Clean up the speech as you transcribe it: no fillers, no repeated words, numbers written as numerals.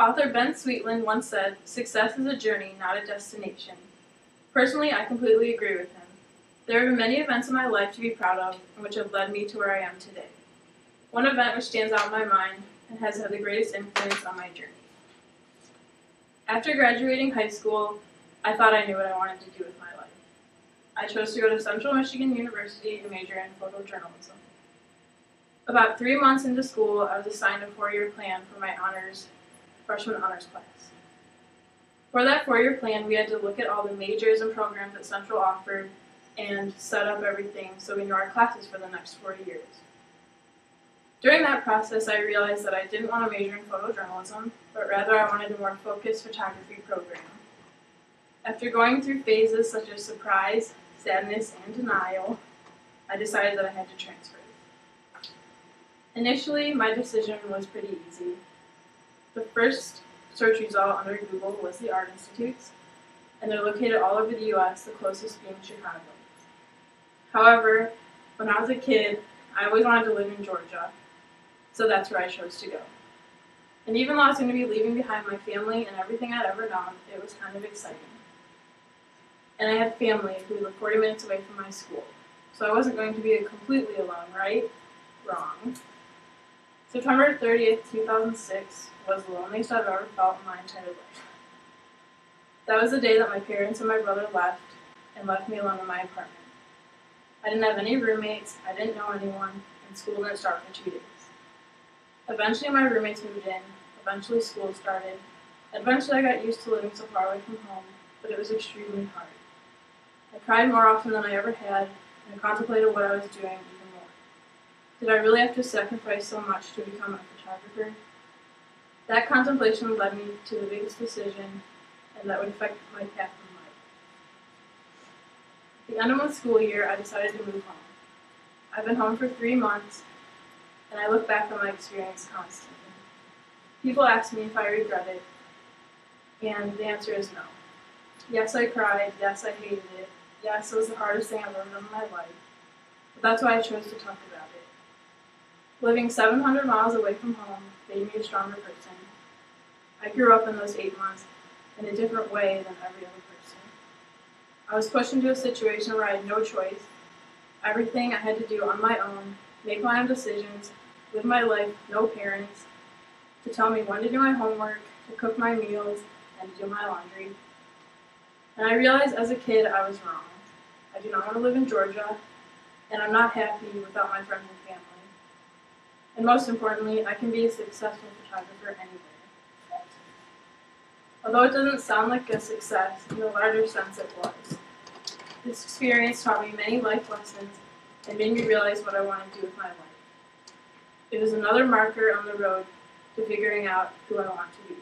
Author Ben Sweetland once said, "Success is a journey, not a destination." Personally, I completely agree with him. There have been many events in my life to be proud of, and which have led me to where I am today. One event which stands out in my mind and has had the greatest influence on my journey. After graduating high school, I thought I knew what I wanted to do with my life. I chose to go to Central Michigan University and major in photojournalism. About 3 months into school, I was assigned a 4-year plan for my freshman honors class. For that 4-year plan, we had to look at all the majors and programs that Central offered and set up everything so we knew our classes for the next 4 years. During that process, I realized that I didn't want to major in photojournalism, but rather I wanted a more focused photography program. After going through phases such as surprise, sadness, and denial, I decided that I had to transfer. Initially, my decision was pretty easy. The first search result under Google was the Art Institutes, and they're located all over the U.S., the closest being Chicago. However, when I was a kid, I always wanted to live in Georgia, so that's where I chose to go. And even though I was going to be leaving behind my family and everything I'd ever known, it was kind of exciting. And I had family who lived 40 minutes away from my school, so I wasn't going to be completely alone, right? Wrong. September 30th, 2006 was the loneliest I've ever felt in my entire life. That was the day that my parents and my brother left me alone in my apartment. I didn't have any roommates, I didn't know anyone, and school didn't start for 2 days. Eventually my roommates moved in, eventually school started, eventually I got used to living so far away from home, but it was extremely hard. I cried more often than I ever had, and I contemplated what I was doing even more. Did I really have to sacrifice so much to become a photographer? That contemplation led me to the biggest decision, and that would affect my path in life. At the end of my school year, I decided to move home. I've been home for 3 months, and I look back on my experience constantly. People ask me if I regret it, and the answer is no. Yes, I cried. Yes, I hated it. Yes, it was the hardest thing I've ever done in my life. But that's why I chose to talk about it. Living 700 miles away from home made me a stronger person. I grew up in those 8 months in a different way than every other person. I was pushed into a situation where I had no choice. Everything I had to do on my own, make my own decisions, live my life, no parents, to tell me when to do my homework, to cook my meals, and to do my laundry. And I realized as a kid I was wrong. I do not want to live in Georgia, and I'm not happy without my friends and family. And most importantly, I can be a successful photographer anywhere. Although it doesn't sound like a success, in a larger sense it was. This experience taught me many life lessons and made me realize what I want to do with my life. It was another marker on the road to figuring out who I want to be.